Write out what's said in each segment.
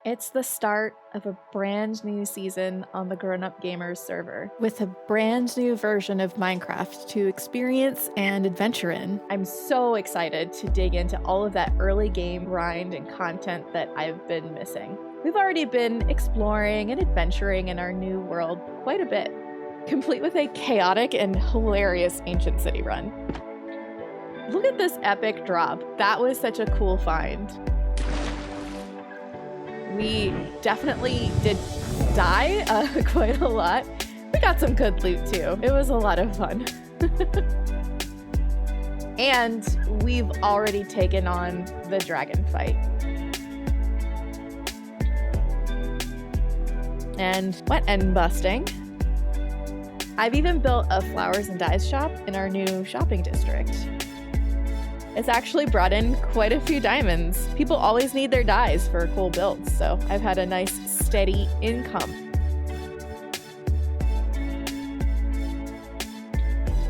It's the start of a brand new season on the Grownup Gamers server, with a brand new version of Minecraft to experience and adventure in. I'm so excited to dig into all of that early game grind and content that I've been missing. We've already been exploring and adventuring in our new world quite a bit, complete with a chaotic and hilarious ancient city run. Look at this epic drop. That was such a cool find. We definitely did die quite a lot. We got some good loot too. It was a lot of fun. And we've already taken on the dragon fight. And wet end busting. I've even built a flowers and dyes shop in our new shopping district. It's actually brought in quite a few diamonds. People always need their dyes for cool builds, so I've had a nice steady income.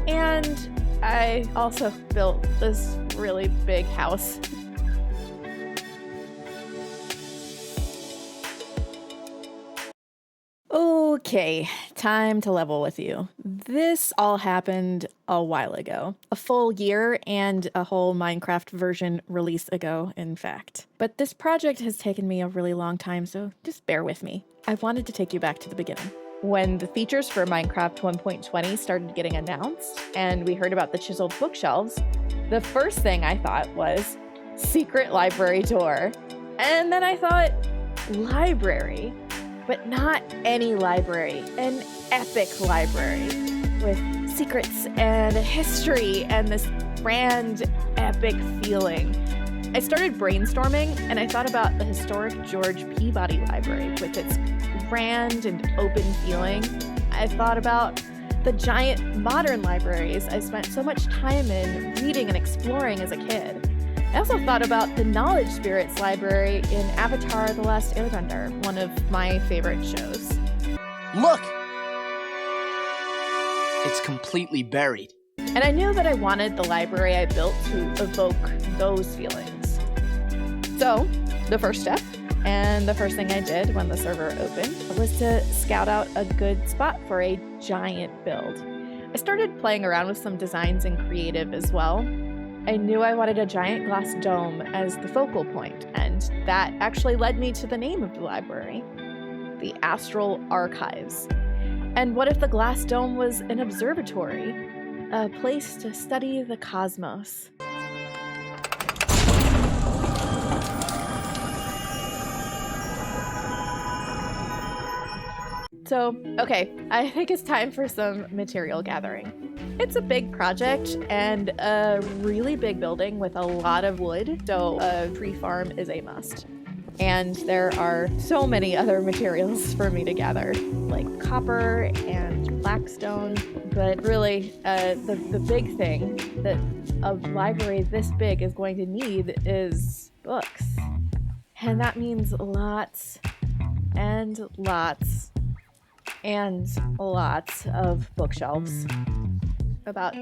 And I also built this really big house. Okay, time to level with you. This all happened a while ago. A full year and a whole Minecraft version release ago, in fact. But this project has taken me a really long time, so just bear with me. I wanted to take you back to the beginning. When the features for Minecraft 1.20 started getting announced, and we heard about the chiseled bookshelves, the first thing I thought was secret library door. And then I thought, library. But not any library, an epic library with secrets and a history and this grand epic feeling. I started brainstorming and I thought about the historic George Peabody Library with its grand and open feeling. I thought about the giant modern libraries I spent so much time in reading and exploring as a kid. I also thought about the Knowledge Spirits library in Avatar: The Last Airbender, one of my favorite shows. Look! It's completely buried. And I knew that I wanted the library I built to evoke those feelings. So, the first step, and the first thing I did when the server opened, was to scout out a good spot for a giant build. I started playing around with some designs in creative as well. I knew I wanted a giant glass dome as the focal point, and that actually led me to the name of the library, the Astral Archives. And what if the glass dome was an observatory, a place to study the cosmos? So, okay, I think it's time for some material gathering. It's a big project and a really big building with a lot of wood, so a tree farm is a must. And there are so many other materials for me to gather, like copper and blackstone. But really, the big thing that a library this big is going to need is books. And that means lots and lots and lots of bookshelves. About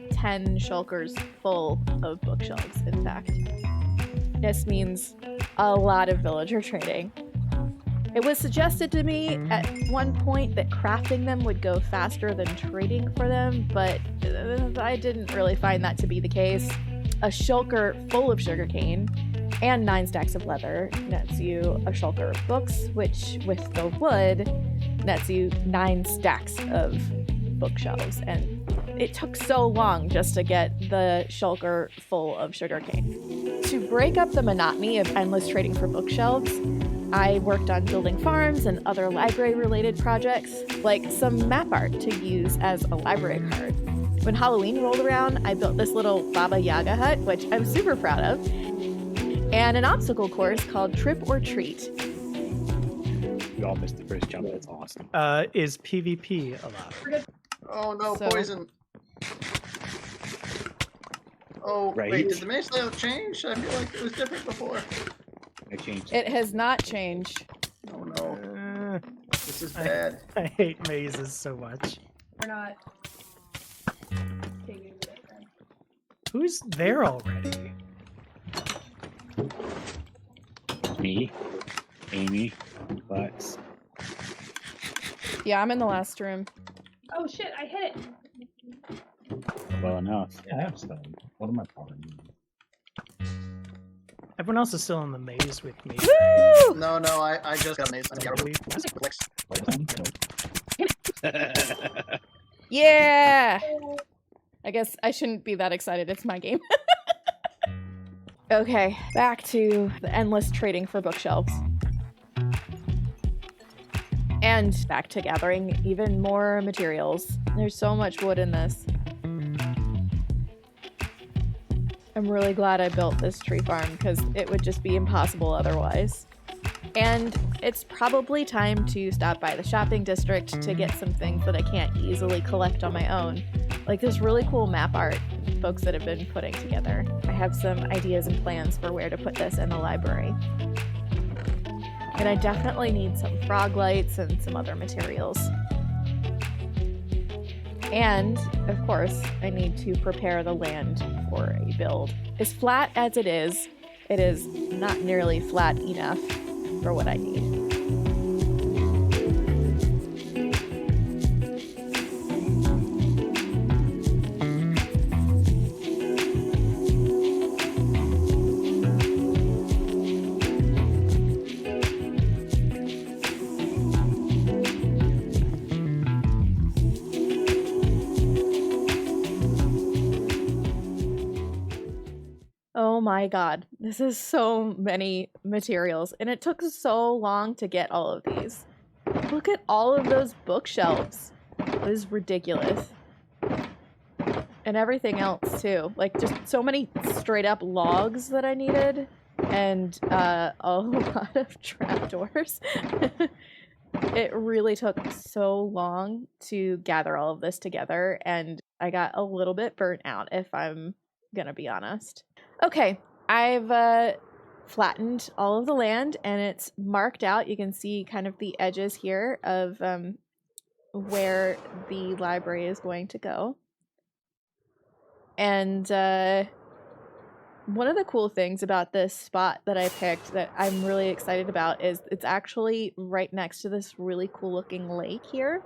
10 shulkers full of bookshelves, in fact. This means a lot of villager trading. It was suggested to me at one point that crafting them would go faster than trading for them, but I didn't really find that to be the case. A shulker full of sugarcane and 9 stacks of leather nets you a shulker of books, which with the wood nets you 9 stacks of bookshelves. And it took so long just to get the shulker full of sugarcane. To break up the monotony of endless trading for bookshelves, I worked on building farms and other library-related projects, like some map art to use as a library card. When Halloween rolled around, I built this little Baba Yaga hut, which I'm super proud of, and an obstacle course called Trip or Treat. You all missed the first jump. That's awesome. Is PvP allowed? Oh no, So- poison. Oh, Right. wait, did the maze layout change? I feel like it was different before. I changed. It has not changed. Oh no, this is I- bad. I hate mazes so much. We're not. Who's there already? Me. Amy, but Yeah, I'm in the last room. Oh shit, I hit it. well enough. Yeah, I have stone. What am I farming? Everyone else is still in the maze with me. Woo! No, I just got amazed. Yeah! I guess I shouldn't be that excited. It's my game. Okay, back to the endless trading for bookshelves. And back to gathering even more materials. There's so much wood in this. I'm really glad I built this tree farm because it would just be impossible otherwise. And it's probably time to stop by the shopping district to get some things that I can't easily collect on my own. Like this really cool map art folks that have been putting together. I have some ideas and plans for where to put this in the library. And I definitely need some frog lights and some other materials. And, of course, I need to prepare the land for a build. As flat as it is not nearly flat enough for what I need. Oh my god, this is so many materials, and it took so long to get all of these. Look at all of those bookshelves. It is ridiculous. And everything else too. Like just so many straight up logs that I needed, and a lot of trapdoors. It really took so long to gather all of this together, and I got a little bit burnt out, if I'm gonna be honest. Okay, I've flattened all of the land and it's marked out. You can see kind of the edges here of where the library is going to go. And one of the cool things about this spot that I picked that I'm really excited about is it's actually right next to this really cool looking lake here.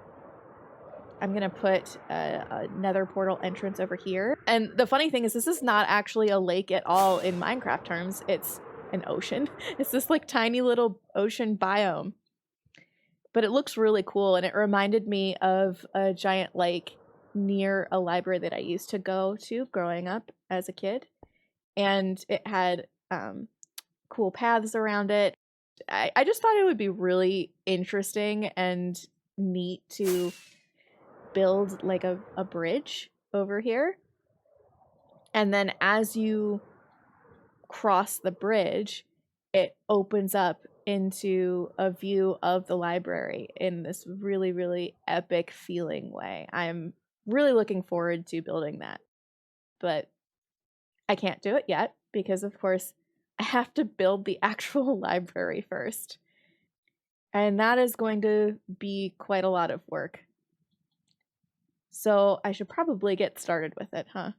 I'm gonna put a nether portal entrance over here. And the funny thing is this is not actually a lake at all in Minecraft terms. It's an ocean. It's this like tiny little ocean biome. But it looks really cool, and it reminded me of a giant lake near a library that I used to go to growing up as a kid. And it had cool paths around it. I just thought it would be really interesting and neat to build like a bridge over here, and then as you cross the bridge it opens up into a view of the library in this really, really epic feeling way. I'm really looking forward to building that, but I can't do it yet because of course I have to build the actual library first, and that is going to be quite a lot of work. So I should probably get started with it, huh?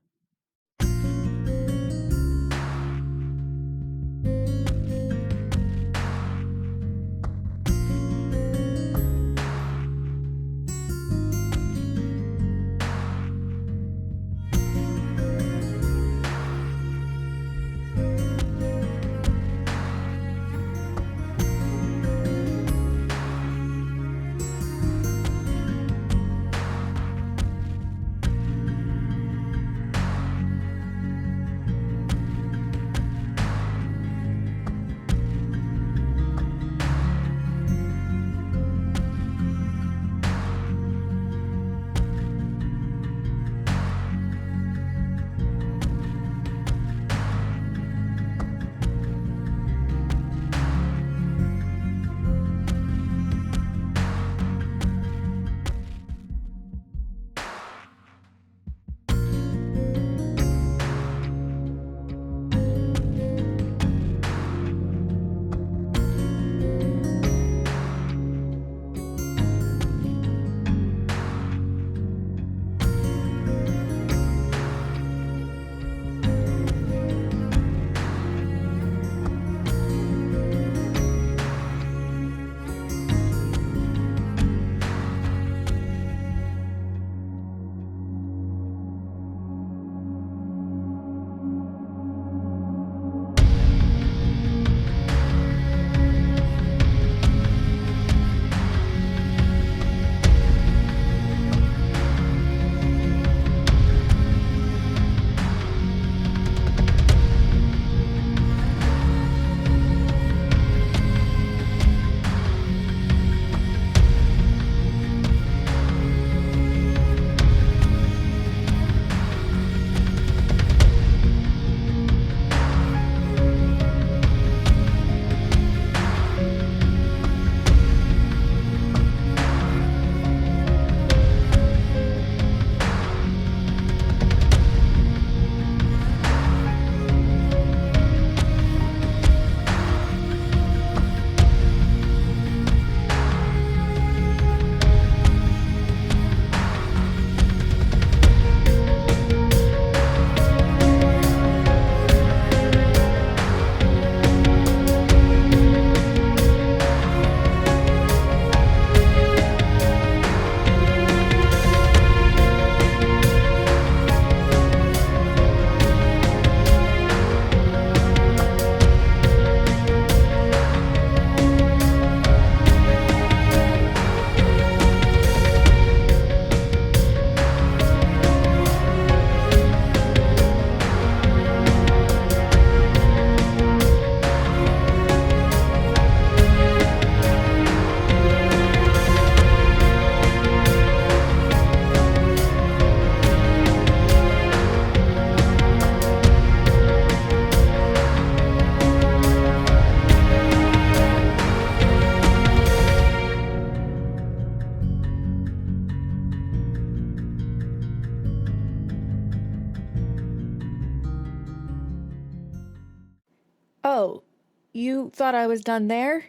You thought I was done there?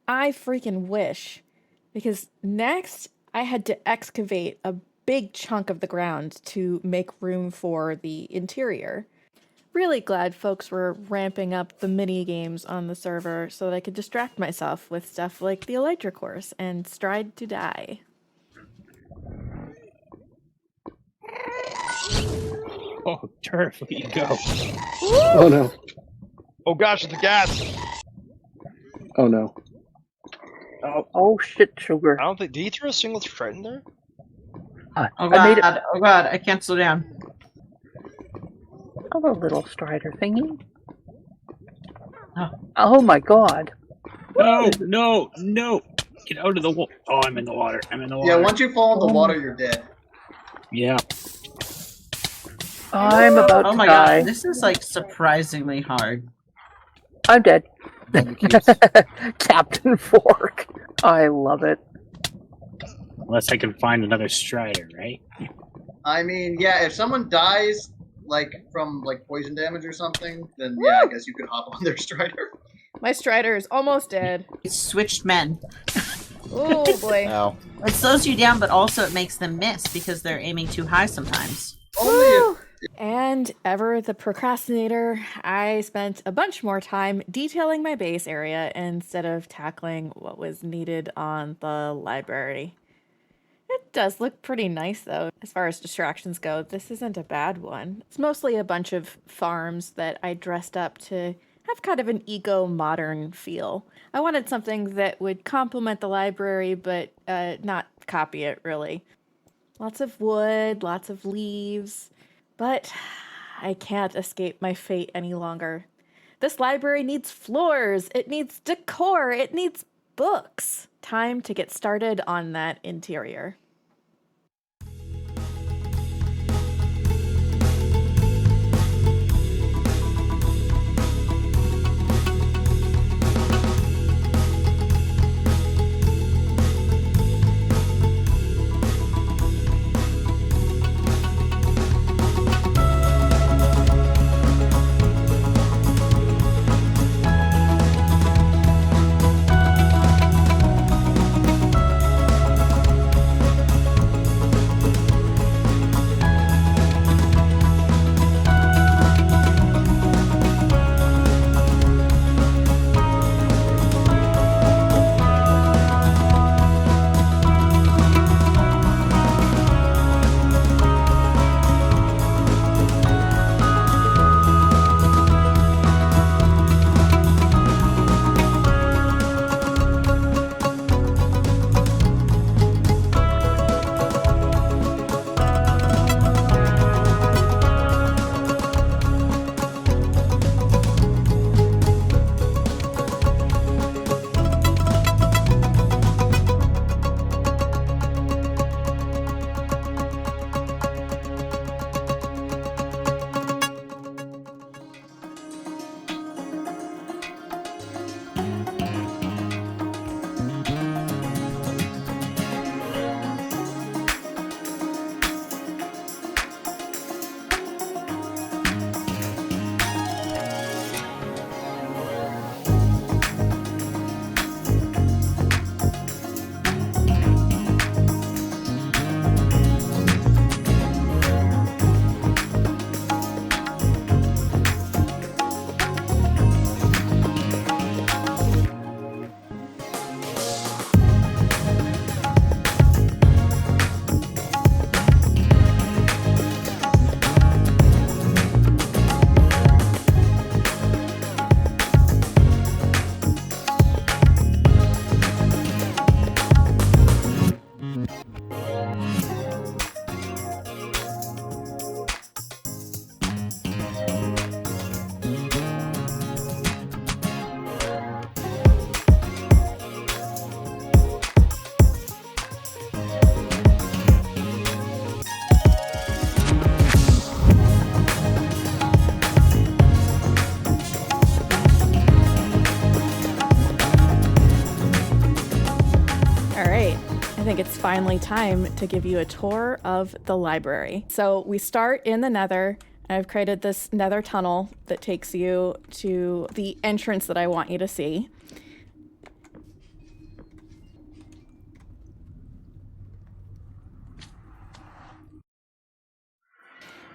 I freaking wish. Because next, I had to excavate a big chunk of the ground to make room for the interior. Really glad folks were ramping up the mini games on the server so that I could distract myself with stuff like the Elytra course and Stride to Die. Oh, turf, where you go? Oh no. Oh gosh, the gas! Oh no. Oh shit, sugar. I don't think. Did he throw a single threat in there? I Oh made it. god, oh god, I can't slow down. Oh, a little strider thingy. Oh. Oh my god. No, no, no! Get out of the water. Oh, I'm in the water. I'm in the water. Yeah, once you fall in the water, you're dead. Yeah. I'm about Oh to my die. god, this is like surprisingly hard. I'm dead. Captain Fork. I love it. Unless I can find another Strider, right? I mean, yeah, if someone dies, like, from, like, poison damage or something, then, yeah, I guess you could hop on their Strider. My Strider is almost dead. It's switched men. Oh boy. Ow. It slows you down, but also it makes them miss because they're aiming too high sometimes. Only if And ever the procrastinator, I spent a bunch more time detailing my base area instead of tackling what was needed on the library. It does look pretty nice though. As far as distractions go, this isn't a bad one. It's mostly a bunch of farms that I dressed up to have kind of an eco-modern feel. I wanted something that would complement the library, but not copy it really. Lots of wood, lots of leaves. But I can't escape my fate any longer. This library needs floors, it needs decor, it needs books. Time to get started on that interior. I think it's finally time to give you a tour of the library. So we start in the Nether. I've created this nether tunnel that takes you to the entrance that I want you to see.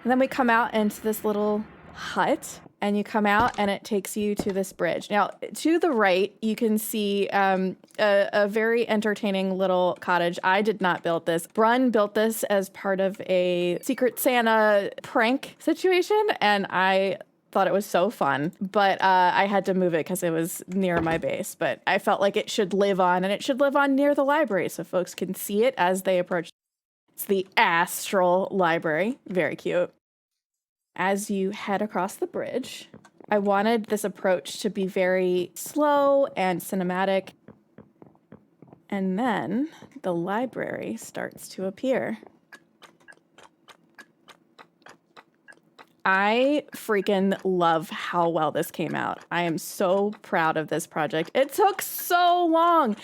And then we come out into this little hut, and you come out and it takes you to this bridge. Now, to the right, you can see a very entertaining little cottage. I did not build this. Brun built this as part of a Secret Santa prank situation, and I thought it was so fun, but I had to move it because it was near my base. But I felt like it should live on, and it should live on near the library so folks can see it as they approach. It's the Astral Library. Very cute. As you head across the bridge, I wanted this approach to be very slow and cinematic. And then the library starts to appear. I freaking love how well this came out. I am so proud of this project. It took so long.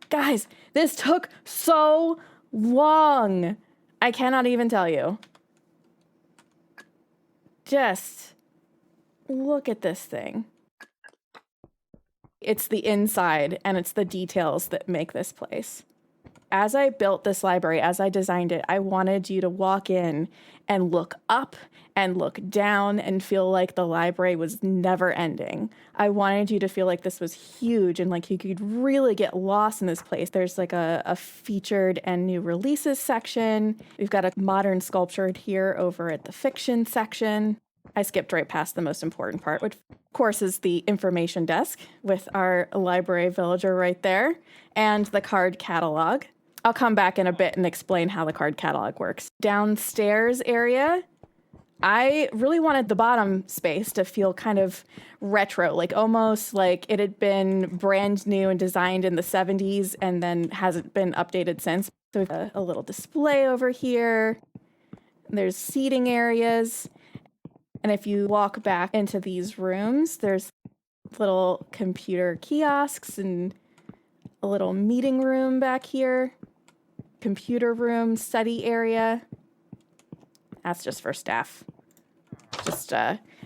Guys, this took so long. I cannot even tell you. Just look at this thing. It's the inside and it's the details that make this place. As I built this library, as I designed it, I wanted you to walk in and look up and look down and feel like the library was never ending. I wanted you to feel like this was huge and like you could really get lost in this place. There's like a featured and new releases section. We've got a modern sculpture here over at the fiction section. I skipped right past the most important part, which of course is the information desk with our library villager right there and the card catalog. I'll come back in a bit and explain how the card catalog works. Downstairs area, I really wanted the bottom space to feel kind of retro, like almost like it had been brand new and designed in the 70s and then hasn't been updated since. So we've got a little display over here. There's seating areas. And if you walk back into these rooms, there's little computer kiosks and a little meeting room back here. Computer room, study area. That's just for staff. Just,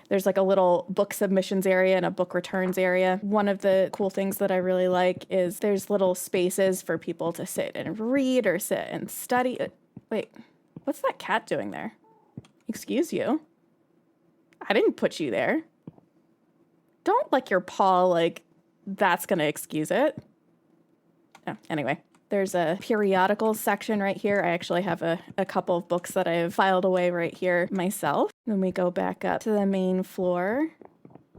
there's like a little book submissions area and a book returns area. One of the cool things that I really like is there's little spaces for people to sit and read or sit and study. Wait, what's that cat doing there? Excuse you. I didn't put you there. Don't lick your paw like that's gonna excuse it. Oh, anyway. There's a periodical section right here. I actually have a couple of books that I have filed away right here myself. Then we go back up to the main floor.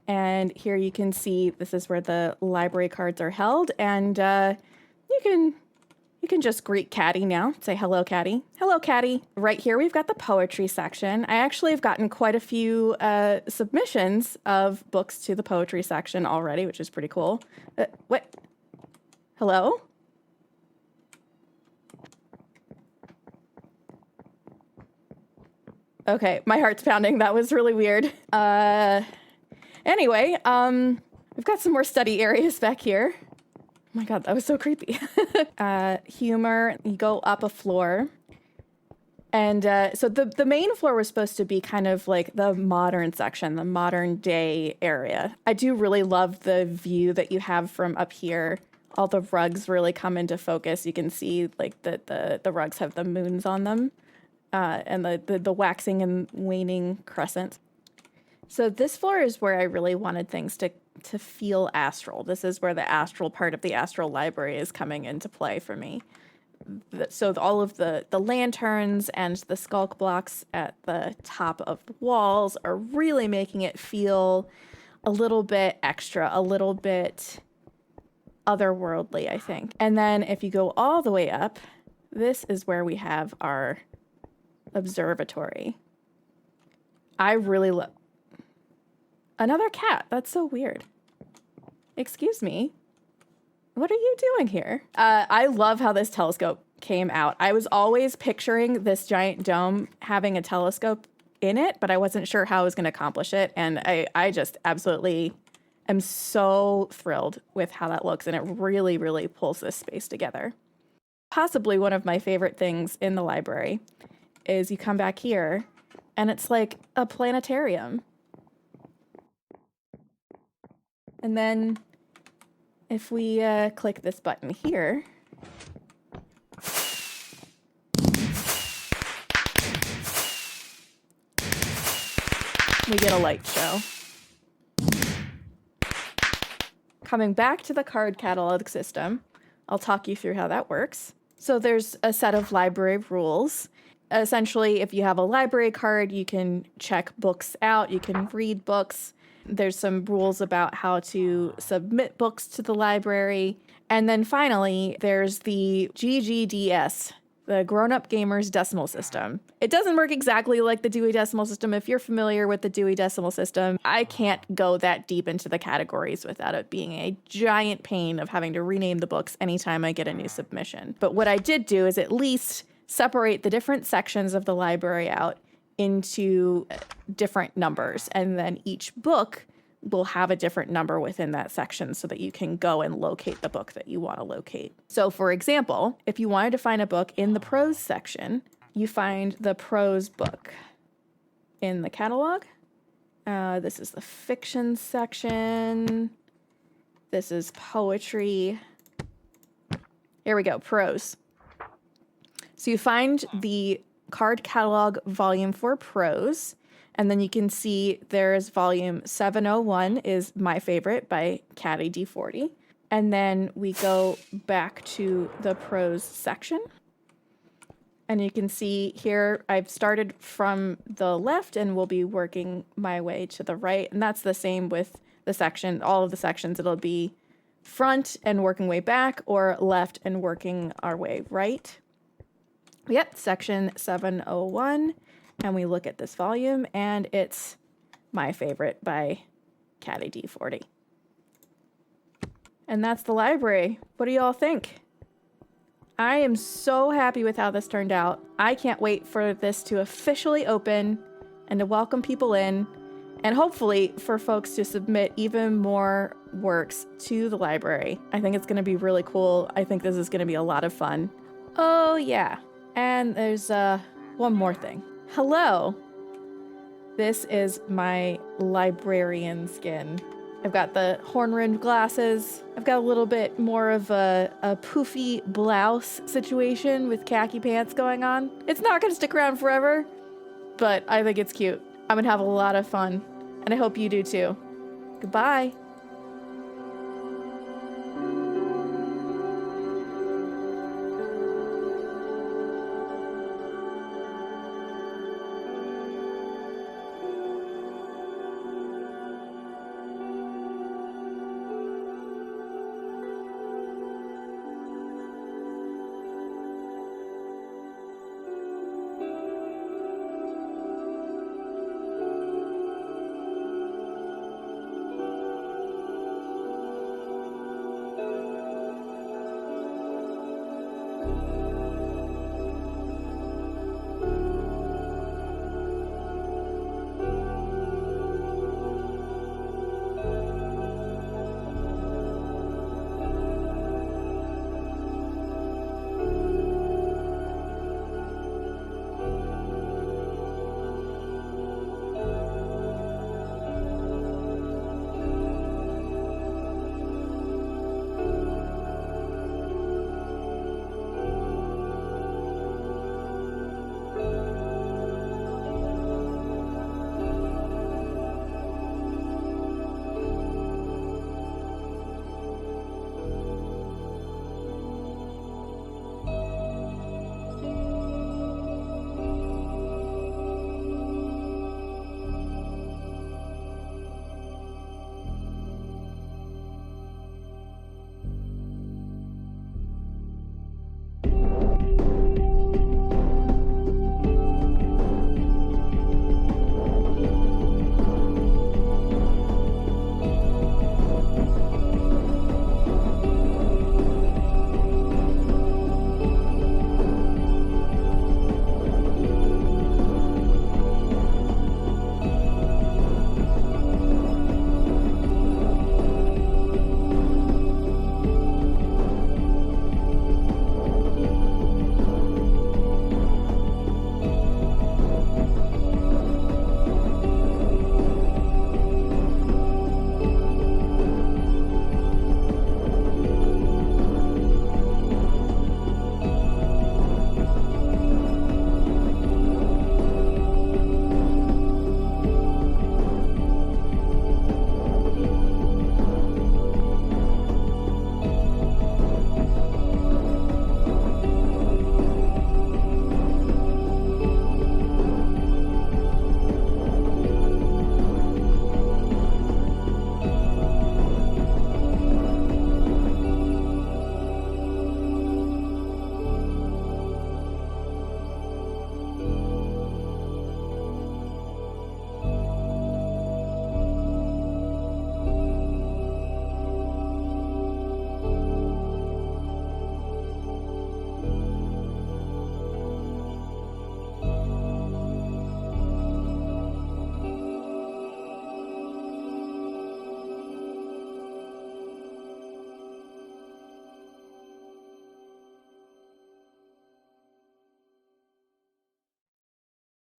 And here you can see this is where the library cards are held. And you can just greet Caddy now. Say hello, Caddy. Hello, Caddy. Right here we've got the poetry section. I actually have gotten quite a few submissions of books to the poetry section already, which is pretty cool. What? Hello? Okay, my heart's pounding. That was really weird. Anyway, we've got some more study areas back here. Oh my god, that was so creepy. Humor, you go up a floor. And so the main floor was supposed to be kind of like the modern section, the modern day area. I do really love the view that you have from up here. All the rugs really come into focus. You can see like the rugs have the moons on them. And the waxing and waning crescent. So this floor is where I really wanted things to feel astral. This is where the astral part of the Astral Library is coming into play for me. So all of the lanterns and the skulk blocks at the top of the walls are really making it feel a little bit extra, a little bit otherworldly, I think. And then if you go all the way up, this is where we have our observatory. I really love another cat. That's so weird. Excuse me. What are you doing here? I love how this telescope came out. I was always picturing this giant dome having a telescope in it, but I wasn't sure how I was going to accomplish it. And I just absolutely am so thrilled with how that looks. And it really, really pulls this space together. Possibly one of my favorite things in the library is you come back here and it's like a planetarium. And then if we click this button here, we get a light show. Coming back to the card catalog system, I'll talk you through how that works. So there's a set of library rules. Essentially, if you have a library card, you can check books out, you can read books. There's some rules about how to submit books to the library. And then finally, there's the GGDS, the Grownup Gamers decimal system. It doesn't work exactly like the Dewey Decimal System. If you're familiar with the Dewey Decimal System, I can't go that deep into the categories without it being a giant pain of having to rename the books anytime I get a new submission. But what I did do is at least separate the different sections of the library out into different numbers, and then each book will have a different number within that section so that you can go and locate the book that you want to locate. So for example, if you wanted to find a book in the prose section, you find the prose book in the catalog. This is the fiction section. This is poetry. Here we go, prose. So you find the card catalog volume for prose, and then you can see there's volume 701 is my favorite by Caddy D40. And then we go back to the prose section. And you can see here I've started from the left and will be working my way to the right. And that's the same with the section, all of the sections. It'll be front and working way back, or left and working our way right. Yep, section 701. And we look at this volume, and it's my favorite by Caddy D40. And that's the library. What do y'all think? I am so happy with how this turned out. I can't wait for this to officially open and to welcome people in, and hopefully for folks to submit even more works to the library. I think it's going to be really cool. I think this is going to be a lot of fun. Oh yeah, and there's one more thing. Hello. This is my librarian skin. I've got the horn-rimmed glasses. I've got a little bit more of a poofy blouse situation with khaki pants going on. It's not going to stick around forever, but I think it's cute. I'm going to have a lot of fun, and I hope you do too. Goodbye.